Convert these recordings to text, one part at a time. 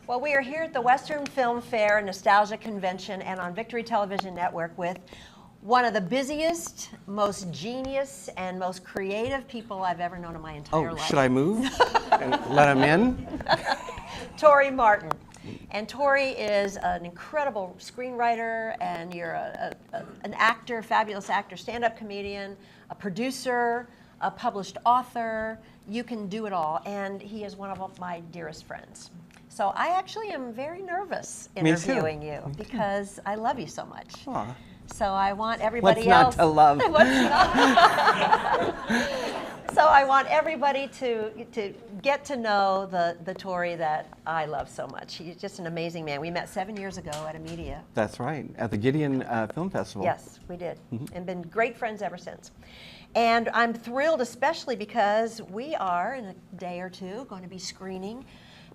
Well, we are here at the Western Film Fair Nostalgia Convention and on Victory Television Network with one of the busiest, most genius, and most creative people I've ever known in my entire life. Should I move and let him in? Torry Martin. And Torry is an incredible screenwriter, and you're an actor, fabulous actor, stand-up comedian, a producer, a published author. You can do it all, and he is one of my dearest friends. So I actually am very nervous interviewing you because I love you so much. Aww. So I want everybody What's not to love? So I want everybody to get to know the Torry that I love so much. He's just an amazing man. We met 7 years ago at a media. That's right, at the Gideon Film Festival. Yes, we did, and been great friends ever since. And I'm thrilled, especially because we are, in a day or two, going to be screening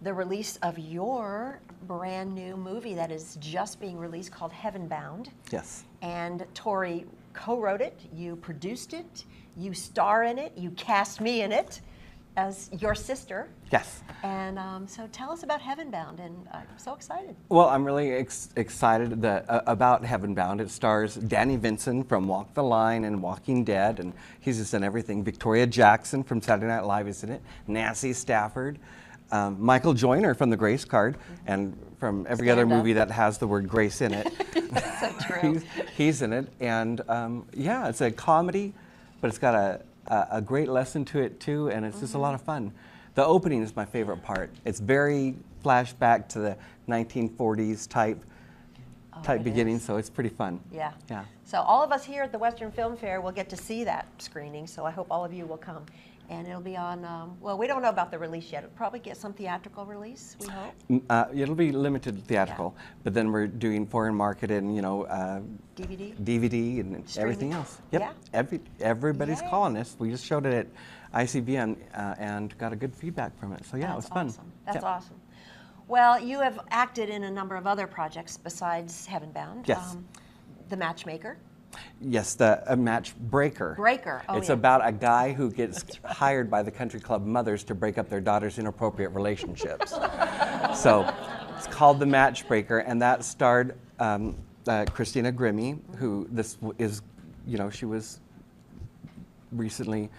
the release of your brand new movie that is just being released called Heaven Bound. Yes. And Torry co-wrote it, you produced it, you star in it, you cast me in it as your sister. Yes. And so tell us about Heaven Bound, and I'm so excited. Well, I'm really excited about Heaven Bound. It stars Danny Vincent from Walk the Line and Walking Dead, and he's just done everything. Victoria Jackson from Saturday Night Live is in it. Nancy Stafford. Michael Joyner from The Grace Card, and from every other movie that has the word grace in it. So true. he's in it, and yeah, it's a comedy, but it's got a great lesson to it too, and it's just a lot of fun. The opening is my favorite part. It's very flashback to the 1940s type beginning, so it's pretty fun. Yeah. Yeah. So all of us here at the Western Film Fair will get to see that screening, so I hope all of you will come. And it'll be on, well, we don't know about the release yet. It'll probably get some theatrical release, we hope. It'll be limited theatrical, but then we're doing foreign market and, DVD and everything else. Yep. Yeah. Everybody's calling us. We just showed it at ICB and got a good feedback from it. So yeah, it was fun. Awesome. That's awesome. Well, you have acted in a number of other projects besides Heaven Bound. Yes. The Matchmaker. Yes, the Match Breaker. It's about a guy who gets hired by the country club mothers to break up their daughters' inappropriate relationships. So it's called The Match Breaker, and that starred Christina Grimmie, who she was recently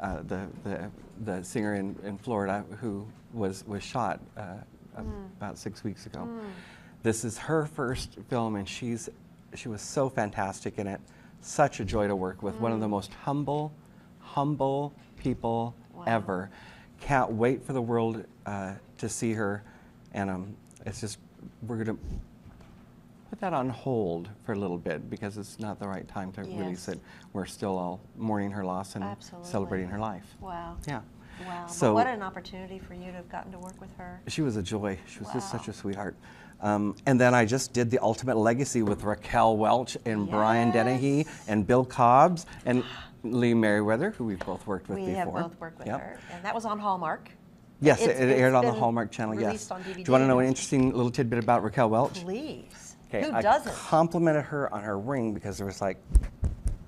the singer in Florida who was shot about 6 weeks ago. This is her first film, and she was so fantastic in it. Such a joy to work with. One of the most humble people ever. Can't wait for the world to see her. And it's just, we're going to put that on hold for a little bit because it's not the right time to release it. We're still all mourning her loss and celebrating her life. Wow. Yeah. Wow. So, what an opportunity for you to have gotten to work with her. She was a joy. She was just such a sweetheart. And then I just did The Ultimate Legacy with Raquel Welch and Brian Dennehy and Bill Cobbs and Lee Merriweather, who we've both worked with before. We have both worked with her. And that was on Hallmark. Yes, it aired on the Hallmark Channel, yes. On DVD. Do you want to know an interesting little tidbit about Raquel Welch? Please. Okay, Who doesn't? I complimented her on her ring because there was like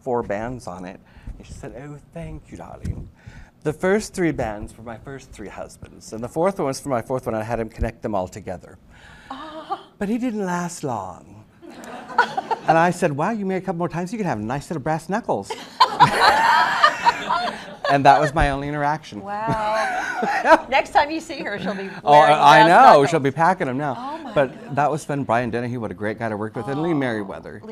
4 bands on it. And she said, "Oh, thank you, darling. The first 3 bands were my first 3 husbands, and the 4th one was for my 4th one. I had him connect them all together. But he didn't last long." And I said, "Wow, you made a couple more times, you could have a nice set of brass knuckles." And that was my only interaction. Wow. Next time you see her, she'll be wearing I know, knuckles. she'll be packing them now. Oh my but that was fun. Brian Dennehy, what a great guy to work with, and Lee Merriweather.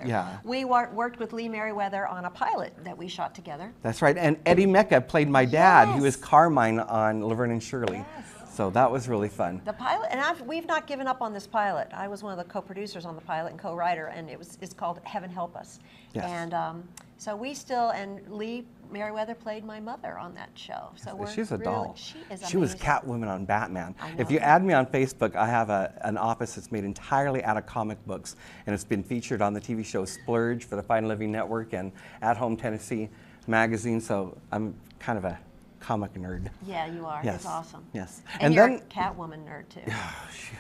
Yeah. We worked with Lee Merriweather on a pilot that we shot together. That's right, and Eddie Mecca played my dad. He was Carmine on Laverne and Shirley. Yes. So that was really fun. The pilot, and we've not given up on this pilot. I was one of the co-producers on the pilot and co-writer, and it's called Heaven Help Us. Yes. And so we still, and Lee Merriweather played my mother on that show. So she's a doll. She is amazing. She was Catwoman on Batman. If you add me on Facebook, I have an office that's made entirely out of comic books, and it's been featured on the TV show Splurge for the Fine Living Network and At Home Tennessee magazine. So I'm kind of a comic nerd. Yeah, you are. Yes. It's awesome. Yes. And you're a Catwoman nerd too.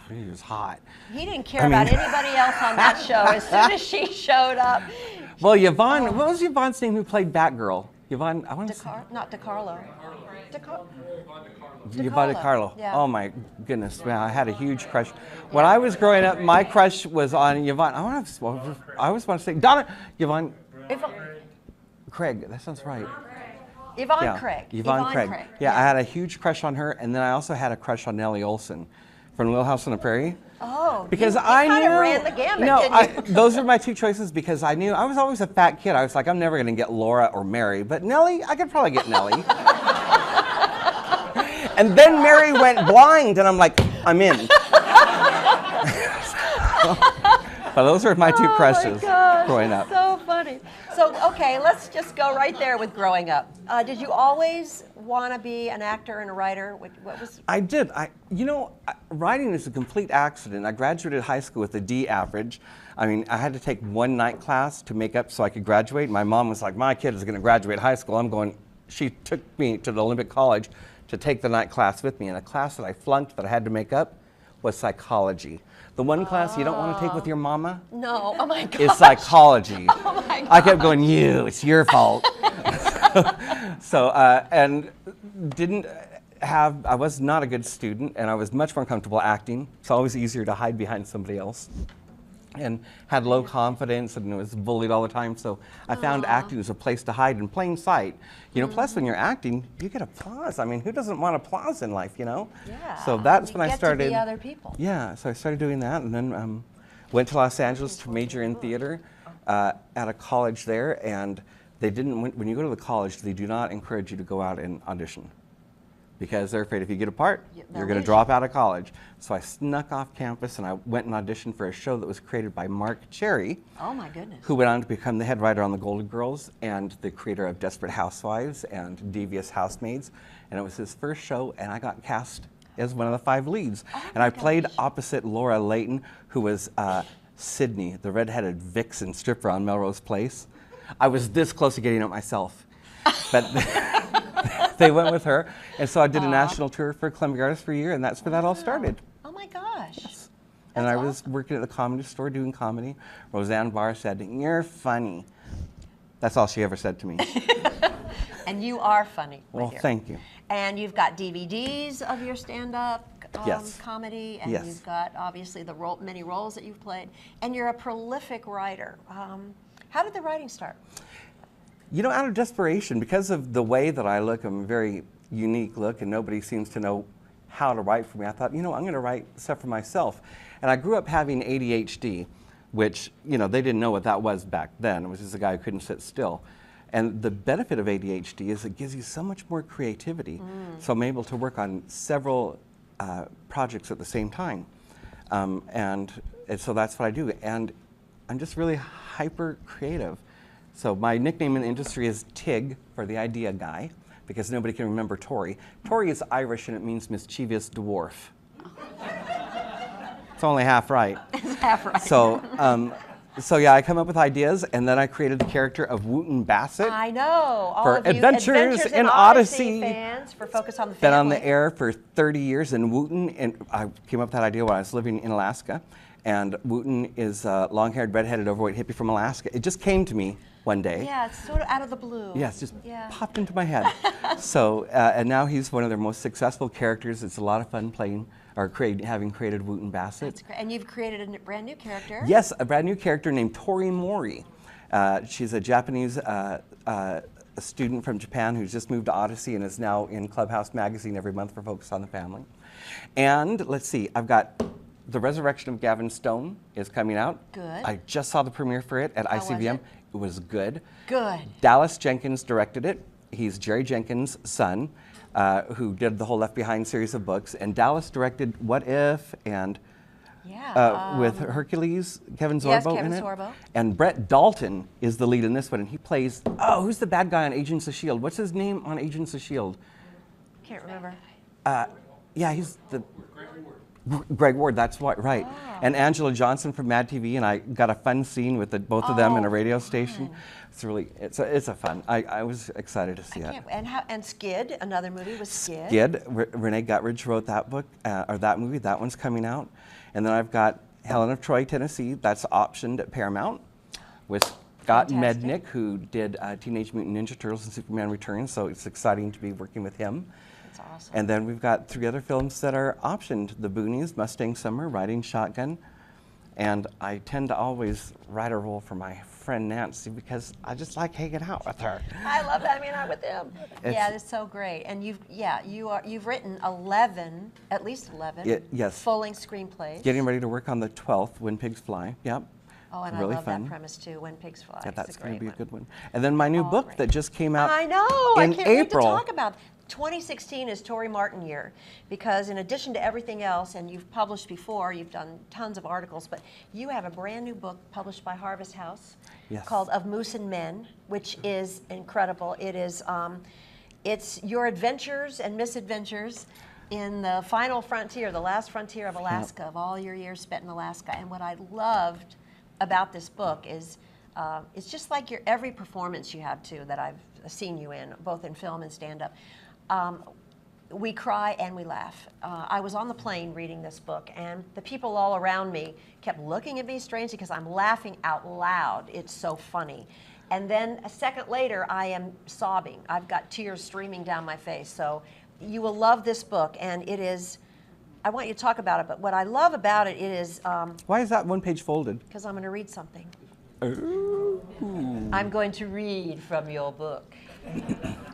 She was hot. He didn't care about anybody else on that show. As soon as she showed up. Well, Yvonne, what was Yvonne's name who played Batgirl? Yvonne, I want to say. Not DeCarlo. Yvonne DeCarlo. Yeah. Oh my goodness, man, I had a huge crush. When I was growing up, my crush was on Yvonne. I always want to say Donna. Yvonne. Craig. That sounds right. Yvonne Craig. Yvonne Craig. Yeah, I had a huge crush on her, and then I also had a crush on Nellie Olson from Little House on the Prairie. Oh, because you I kind knew, of ran the gamut, didn't you? those were my two choices because I knew I was always a fat kid. I was like, I'm never going to get Laura or Mary, but Nellie, I could probably get Nellie. And then Mary went blind, and I'm like, I'm in. But those were my two crushes growing up. So funny. So, okay, let's just go right there with growing up. Did you always want to be an actor and a writer? What was? I did. Writing is a complete accident. I graduated high school with a D average. I mean, I had to take one night class to make up so I could graduate. My mom was like, my kid is going to graduate high school. I'm going. She took me to the Olympic College to take the night class with me. And a class that I flunked that I had to make up was psychology. The one class you don't want to take with your mama? No. Oh my God. Is psychology. Oh my God. I kept going, it's your fault. And I was not a good student, and I was much more comfortable acting. It's always easier to hide behind somebody else. And had low confidence and was bullied all the time. So I found acting as a place to hide in plain sight. Plus when you're acting, you get applause. I mean, who doesn't want applause in life, Yeah. So that's when I started. To be other people. Yeah, so I started doing that, and then went to Los Angeles to major in theater at a college there. And they didn't. When you go to the college, they do not encourage you to go out and audition, because they're afraid if you get a part, you're going to drop out of college. So I snuck off campus and I went and auditioned for a show that was created by Mark Cherry. Oh my goodness. Who went on to become the head writer on The Golden Girls and the creator of Desperate Housewives and Devious Housemaids. And it was his first show, and I got cast as one of the 5 leads. And I played opposite Laura Layton, who was Sydney, the redheaded vixen stripper on Melrose Place. I was this close to getting it myself. But they went with her, and so I did a national tour for Columbia Artists for a year, and that's where that all started. Oh my gosh. Yes. And I was working at the Comedy Store doing comedy. Roseanne Barr said, "You're funny." That's all she ever said to me. And you are funny. Well, thank you. And you've got DVDs of your stand-up comedy, and you've got obviously many roles that you've played, and you're a prolific writer. How did the writing start? Out of desperation, because of the way that I look, I'm a very unique look, and nobody seems to know how to write for me. I thought, I'm going to write stuff for myself. And I grew up having ADHD, which, they didn't know what that was back then. It was just a guy who couldn't sit still. And the benefit of ADHD is it gives you so much more creativity. So I'm able to work on several projects at the same time. And so that's what I do. And I'm just really hyper creative. So my nickname in the industry is Tig, for the idea guy, because nobody can remember Torry. Torry is Irish, and it means mischievous dwarf. It's only half right. It's half right. So yeah, I come up with ideas, and then I created the character of Wooten Bassett. I know. All for of you Adventures in Odyssey fans for Focus on the Family. Been on the air for 30 years, and Wooten, and I came up with that idea when I was living in Alaska. And Wooten is a long-haired, red-headed, overweight hippie from Alaska. It just came to me one day. Yeah, it's sort of out of the blue. Yeah, it's just popped into my head. So, and now he's one of their most successful characters. It's a lot of fun playing, or having created Wooten Bassett. That's great. And you've created a brand new character. Yes, a brand new character named Torry Martin. She's a Japanese student from Japan who's just moved to Odyssey and is now in Clubhouse magazine every month for Focus on the Family. And let's see, I've got The Resurrection of Gavin Stone is coming out. Good. I just saw the premiere for it at ICBM. Was it? It was good. Good. Dallas Jenkins directed it. He's Jerry Jenkins' son, who did the whole Left Behind series of books. And Dallas directed What If and with Hercules, Kevin Sorbo in it. Sorbo. And Brett Dalton is the lead in this one, and he plays, who's the bad guy on Agents of S.H.I.E.L.D.? What's his name on Agents of S.H.I.E.L.D.? Can't remember. Yeah, he's the... Greg Ward, that's right. Oh. And Angela Johnson from Mad TV, and I got a fun scene with both of them in a radio station. It's really, it's a fun. I was excited to see it. And Skid, another movie was Skid. Skid, Renee Guttridge wrote that book, or that movie. That one's coming out. And then I've got Helen of Troy, Tennessee. That's optioned at Paramount with Scott Mednick, who did Teenage Mutant Ninja Turtles and Superman Returns, so it's exciting to be working with him. That's awesome. And then we've got 3 other films that are optioned: The Boonies, Mustang Summer, Riding Shotgun. And I tend to always write a role for my friend Nancy because I just like hanging out with her. I love hanging out with them. Yeah, it's so great. And you've written 11, at least 11, yes, full-length screenplays. Getting ready to work on the 12th, When Pigs Fly. Yep. Oh, and really I love fun. that premise too, When Pigs Fly. Yeah, that's going to be a good one. And then my new book that just came out I know. in I can't April. wait to talk about it. 2016 is Torry Martin year because in addition to everything else, and you've published before, you've done tons of articles, but you have a brand new book published by Harvest House called Of Moose and Men, which is incredible. It is, it's your adventures and misadventures in the final frontier, the last frontier of Alaska, of all your years spent in Alaska. And what I loved about this book is it's just like your every performance you have too that I've seen you in, both in film and stand-up. We cry and we laugh. I was on the plane reading this book, and the people all around me kept looking at me strangely because I'm laughing out loud. It's so funny. And then a second later, I am sobbing. I've got tears streaming down my face. So you will love this book, and it is, I want you to talk about it, but what I love about it, it is... Why is that one page folded? Because I'm going to read something. Ooh. I'm going to read from your book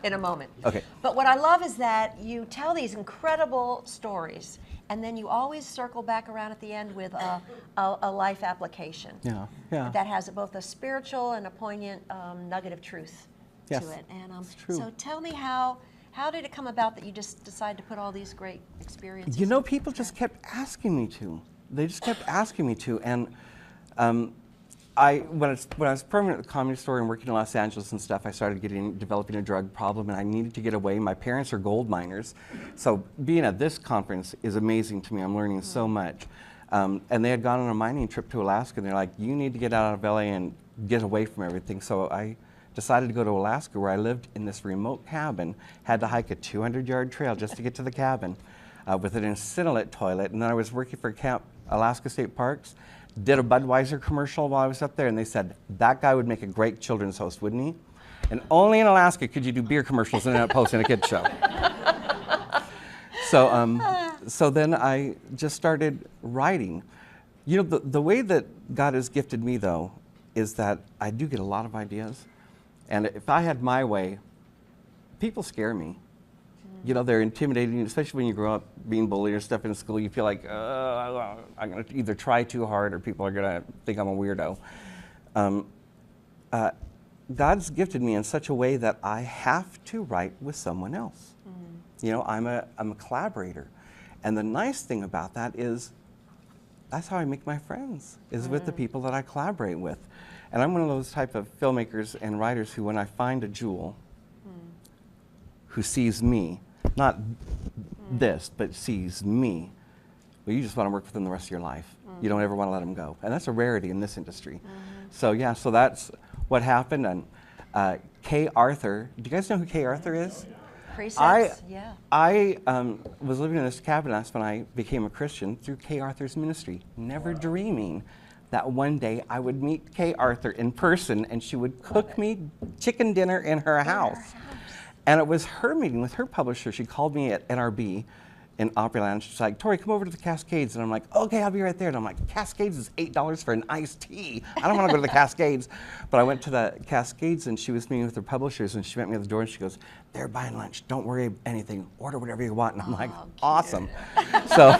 in a moment. Okay. But what I love is that you tell these incredible stories, and then you always circle back around at the end with a life application. Yeah, yeah. That has both a spiritual and a poignant nugget of truth to it. And it's true. So tell me how did it come about that you just decided to put all these great experiences? You know, people just kept asking me to. They just kept asking me to, and when I was permanent at the Comedy Store and working in Los Angeles and stuff, I started developing a drug problem, and I needed to get away. My parents are gold miners, so being at this conference is amazing to me. I'm learning so much. And they had gone on a mining trip to Alaska, and they're like, "You need to get out of LA and get away from everything." So I decided to go to Alaska, where I lived in this remote cabin, had to hike a 200-yard trail just to get to the cabin, with an incinerator toilet. And then I was working for Camp Alaska State Parks. Did a Budweiser commercial while I was up there, and they said, that guy would make a great children's host, wouldn't he? And only in Alaska could you do beer commercials and end up hosting a kid's show. So then I just started writing. You know, the way that God has gifted me, though, is that I do get a lot of ideas. And if I had my way, people scare me. You know, they're intimidating, especially when you grow up being bullied or stuff in school. You feel like, I'm going to either try too hard or people are going to think I'm a weirdo. God's gifted me in such a way that I have to write with someone else. You know, I'm a collaborator. And the nice thing about that is that's how I make my friends, is with the people that I collaborate with. And I'm one of those type of filmmakers and writers who, when I find a jewel, who sees me, not this, but sees me, well, you just want to work with them the rest of your life. You don't ever want to let them go. And that's a rarity in this industry. So yeah, so that's what happened. And Kay Arthur, do you guys know who Kay Arthur is? Presets, I was living in this cabin house when I became a Christian through Kay Arthur's ministry, never dreaming that one day I would meet Kay Arthur in person and she would cook me chicken dinner in her house. And it was her meeting with her publisher. She called me at NRB in Opryland. She's like, "Torry, come over to the Cascades." And I'm like, "Okay, I'll be right there." And I'm like, "Cascades is $8 for an iced tea. I don't want to go to the Cascades." But I went to the Cascades, and she was meeting with her publishers, and she met me at the door, and she goes, "They're buying lunch. Don't worry anything. Order whatever you want." And I'm like, "Awesome." So,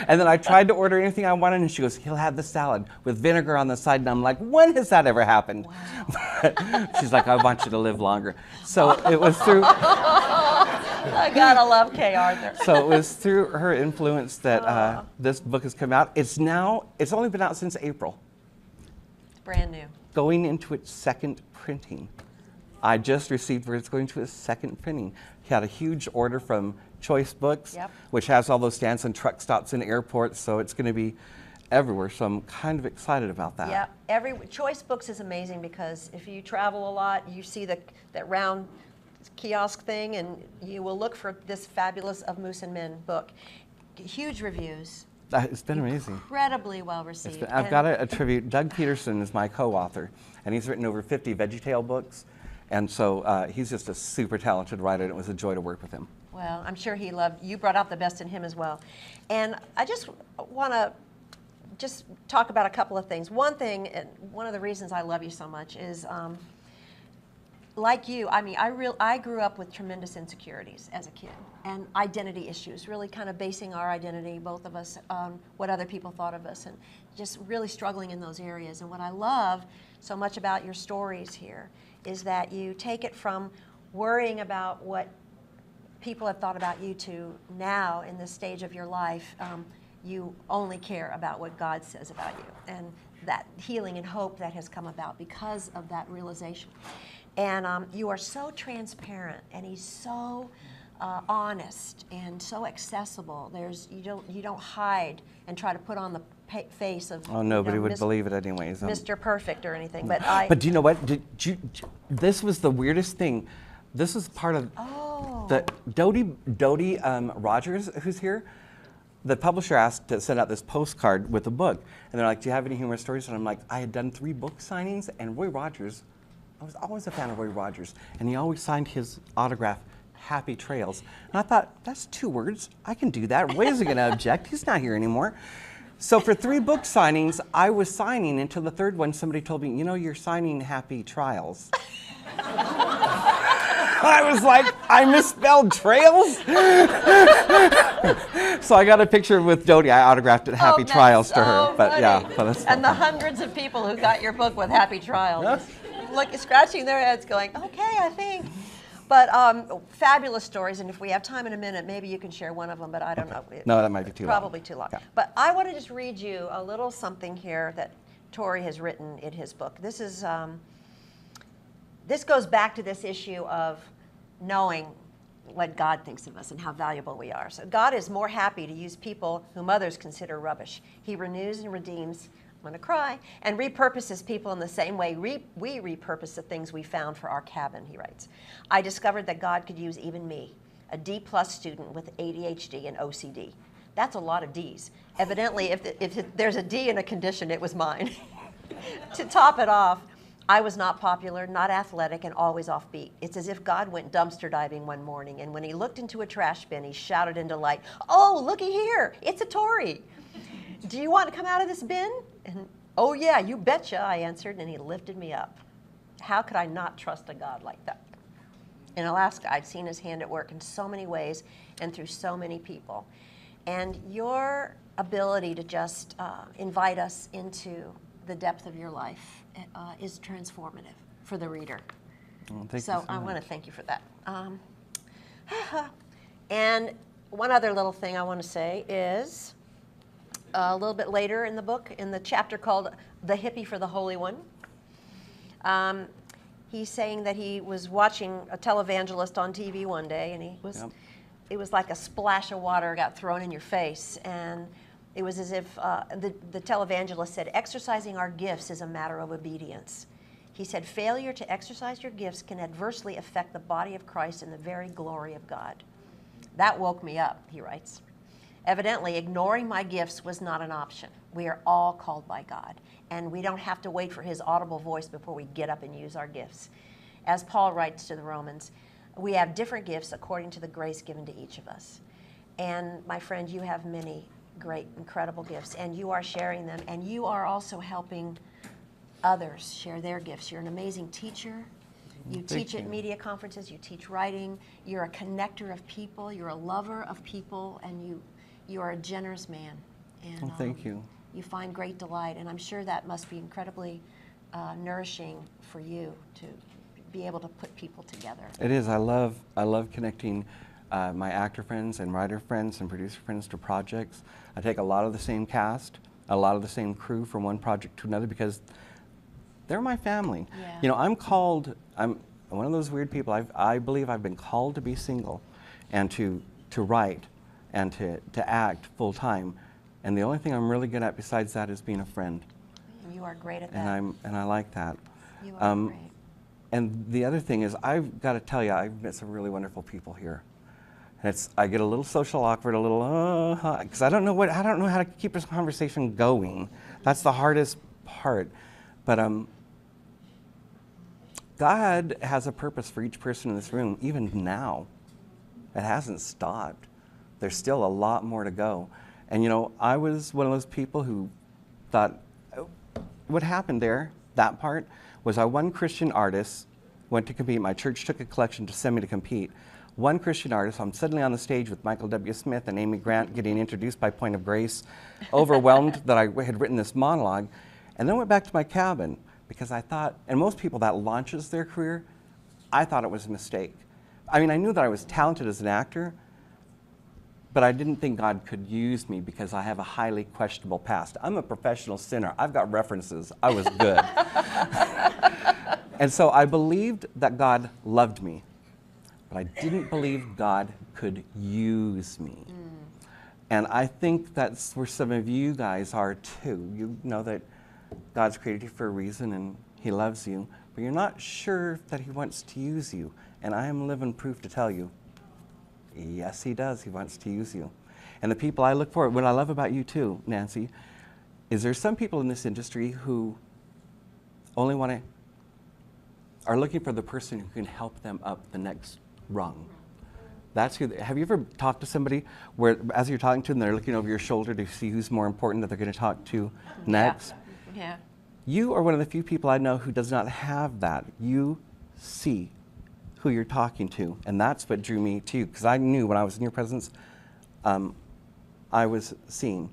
and then I tried to order anything I wanted, and she goes, "He'll have the salad with vinegar on the side." And I'm like, "When has that ever happened?" Wow. She's like, "I want you to live longer." So it was through... I gotta love Kay Arthur. So it was through her influence that this book has come out. It's only been out since April. It's brand new. Going into its second printing. I just received where it's going to its second printing. He had a huge order from Choice Books, which has all those stands and truck stops and airports, so it's going to be everywhere. So I'm kind of excited about that. Yeah, Choice Books is amazing because if you travel a lot, you see that round kiosk thing, and you will look for this fabulous Of Moose and Men book. Huge reviews. It's been amazing. Incredibly well received. I've got to attribute, Doug Peterson is my co-author, and he's written over 50 VeggieTale books, and so he's just a super talented writer, and it was a joy to work with him. Well, I'm sure he loved, you brought out the best in him as well. And I just want to just talk about a couple of things. One thing, and one of the reasons I love you so much is, like you, I mean, I grew up with tremendous insecurities as a kid and identity issues, really kind of basing our identity, both of us, on what other people thought of us, and just really struggling in those areas. And what I love so much about your stories here is that you take it from worrying about what people have thought about you to now, in this stage of your life, you only care about what God says about you, and that healing and hope that has come about because of that realization. And you are so transparent, and he's so honest and so accessible. You don't hide and try to put on the face of, oh, nobody would believe it anyways. Mr. Perfect or anything. No. But But do you know what? This was the weirdest thing. This was part of the Dodie Rogers, who's here. The publisher asked to send out this postcard with a book, and they're like, "Do you have any humorous stories?" And I'm like, "I had done 3 book signings, and Roy Rogers, I was always a fan of Roy Rogers, and he always signed his autograph, Happy Trails." And I thought, that's 2 words. I can do that. Roy isn't going to object. He's not here anymore. So for 3 book signings, I was signing until the 3rd one, somebody told me, "You know, you're signing Happy Trials." I was like, I misspelled trails? So I got a picture with Dodie. I autographed it, Happy Trials to her. But yeah, but that's and the hundreds of people who got your book with Happy Trials, look, scratching their heads going, okay, I think. But fabulous stories, and if we have time in a minute, maybe you can share one of them, but I don't know. No, that might be too long. Probably too long. Yeah. But I want to just read you a little something here that Torry has written in his book. This is, this goes back to this issue of knowing what God thinks of us and how valuable we are. So God is more happy to use people whom others consider rubbish. He renews and redeems, I'm going to cry, and repurposes people in the same way we repurpose the things we found for our cabin, he writes. I discovered that God could use even me, a D+ student with ADHD and OCD. That's a lot of Ds. Evidently, if there's a D in a condition, it was mine. To top it off, I was not popular, not athletic, and always offbeat. It's as if God went dumpster diving one morning, and when he looked into a trash bin, he shouted in delight, "Oh, looky here, it's a Torry. Do you want to come out of this bin?" And, "Oh yeah, you betcha," I answered, and he lifted me up. How could I not trust a God like that? In Alaska, I've seen his hand at work in so many ways and through so many people. And your ability to just invite us into the depth of your life is transformative for the reader. Well, thank you so so I much. want to thank you for that. And one other little thing I want to say is a little bit later in the book, in the chapter called "The Hippie for the Holy One," he's saying that he was watching a televangelist on TV one day, and it was like a splash of water got thrown in your face, and it was as if the televangelist said, "Exercising our gifts is a matter of obedience." He said, "Failure to exercise your gifts can adversely affect the body of Christ and the very glory of God." That woke me up, he writes. Evidently, ignoring my gifts was not an option. We are all called by God, and we don't have to wait for his audible voice before we get up and use our gifts. As Paul writes to the Romans, we have different gifts according to the grace given to each of us. And my friend, you have many great, incredible gifts, and you are sharing them, and you are also helping others share their gifts. You're an amazing teacher. You teach at media conferences, you teach writing, you're a connector of people, you're a lover of people, and you are a generous man. And thank you. You find great delight, and I'm sure that must be incredibly nourishing for you to be able to put people together. It is. I love connecting my actor friends and writer friends and producer friends to projects. I take a lot of the same cast, a lot of the same crew from one project to another because they're my family. Yeah. You know, I'm one of those weird people. I believe I've been called to be single and to write and to act full time. And the only thing I'm really good at besides that is being a friend. You are great at that. And I like that. You are great. And the other thing is, I've got to tell you, I've met some really wonderful people here. And I get a little social awkward, a little, because I don't know how to keep this conversation going. That's the hardest part. But God has a purpose for each person in this room, even now. It hasn't stopped. There's still a lot more to go. And I was one of those people who thought, what happened there, that part, was one Christian artist went to compete. My church took a collection to send me to compete. One Christian artist, I'm suddenly on the stage with Michael W. Smith and Amy Grant getting introduced by Point of Grace, overwhelmed that I had written this monologue, and then went back to my cabin because I thought, and most people that launches their career, I thought it was a mistake. I mean, I knew that I was talented as an actor, but I didn't think God could use me because I have a highly questionable past. I'm a professional sinner. I've got references. I was good. And so I believed that God loved me, but I didn't believe God could use me. And I think that's where some of you guys are too. You know that God's created you for a reason and He loves you, but you're not sure that He wants to use you. And I am living proof to tell you, yes, He does. He wants to use you. And the people I look for, what I love about you too, Nancy, is there's some people in this industry who only are looking for the person who can help them up the next rung. That's who. Have you ever talked to somebody where, as you're talking to them, they're looking over your shoulder to see who's more important that they're going to talk to next? Yeah. You are one of the few people I know who does not have that. You see who you're talking to, and that's what drew me to you, because I knew when I was in your presence, I was seen.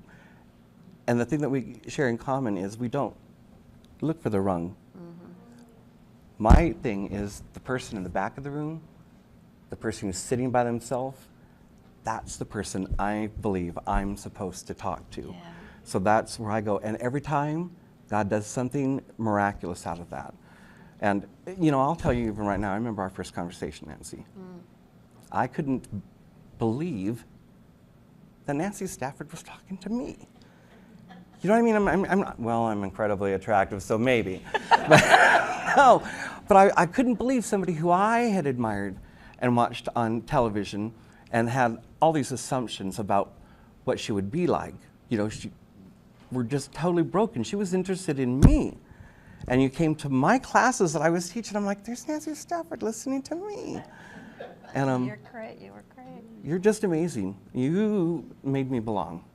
And the thing that we share in common is we don't look for the rung. My thing is the person in the back of the room, the person who's sitting by themselves, that's the person I believe I'm supposed to talk to. Yeah. So that's where I go. And every time God does something miraculous out of that. And, I'll tell you even right now, I remember our first conversation, Nancy. I couldn't believe that Nancy Stafford was talking to me. You know what I mean? I'm incredibly attractive, so maybe. But I couldn't believe somebody who I had admired and watched on television and had all these assumptions about what she would be like. Were just totally broken. She was interested in me. And you came to my classes that I was teaching. I'm like, there's Nancy Stafford listening to me. And you're great. You were great. You're just amazing. You made me belong.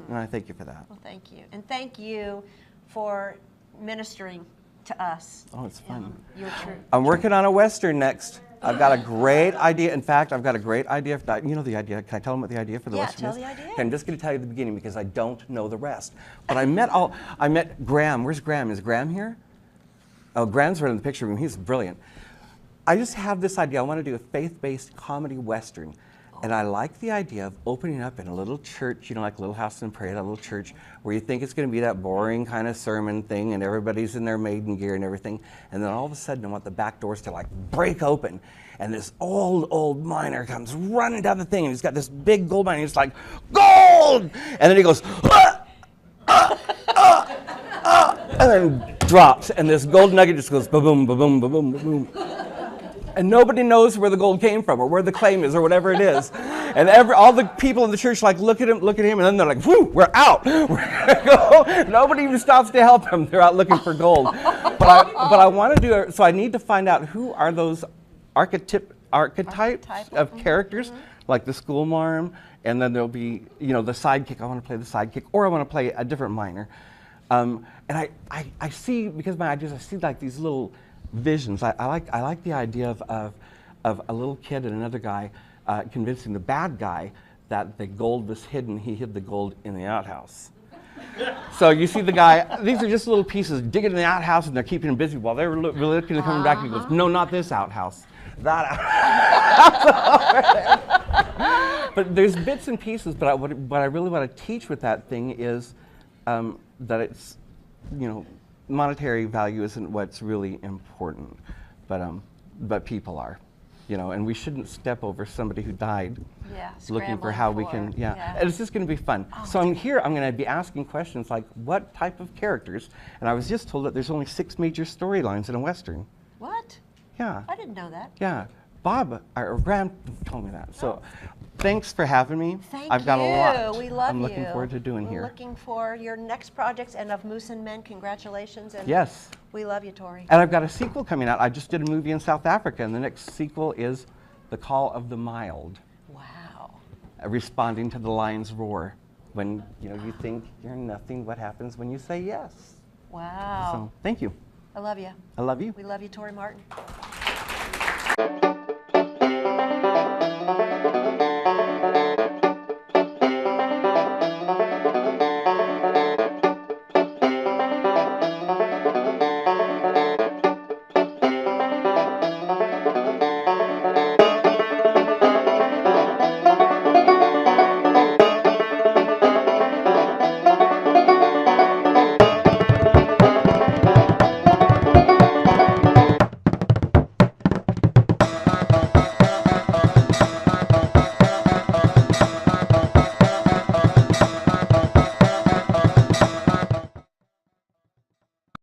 And I thank you for that. Well, thank you. And thank you for ministering to us. Oh, it's fun. You're true. I'm working on a Western next. I've got a great idea. In fact, I've got a great idea. The idea. Can I tell them what the idea for the Western is? Yeah, tell the idea. Okay, I'm just going to tell you the beginning because I don't know the rest. But I met Graham. Where's Graham? Is Graham here? Oh, Graham's right in the picture room. He's brilliant. I just have this idea. I want to do a faith-based comedy Western. And I like the idea of opening up in a little church, like Little House on the Prairie, that little church where you think it's going to be that boring kind of sermon thing and everybody's in their maiden gear and everything. And then all of a sudden I want the back doors to break open. And this old miner comes running down the thing and he's got this big gold mine and he's like, gold! And then he goes, and then drops. And this gold nugget just goes ba-boom, ba-boom, ba-boom, ba-boom. And nobody knows where the gold came from or where the claim is or whatever it is. And all the people in the church look at him, and then they're like, whoo, we're out. We're gonna go. Nobody even stops to help them. They're out looking for gold. But I want to do it, so I need to find out who are those archetypes of characters, like the schoolmarm, and then there'll be, the sidekick. I want to play the sidekick, or I want to play a different miner. And I see, because my ideas, I see these little visions. I like the idea of a little kid and another guy convincing the bad guy that the gold was hidden. He hid the gold in the outhouse. So you see the guy, these are just little pieces, digging in the outhouse and they're keeping him busy while they're looking and coming back and he goes, no, not this outhouse, that outhouse. But there's bits and pieces, but what I really want to teach with that thing is that it's, monetary value isn't what's really important, but people are, and we shouldn't step over somebody who died looking for how we can, and it's just going to be fun. So I'm going to be asking questions like, what type of characters, and I was just told that there's only 6 major storylines in a Western. What? Yeah. I didn't know that. Yeah. Bob, or Graham told me that. So thanks for having me. Thank I've got a lot. We love I'm you. looking forward to doing here. Looking for your next projects, and of Moose and Men, congratulations. And yes. We love you, Torry. And I've got a sequel coming out. I just did a movie in South Africa, and the next sequel is The Call of the Mild. Wow. Responding to the lion's roar. When you think you're nothing, what happens when you say yes? Wow. So thank you. I love you. I love you. We love you, Torry Martin.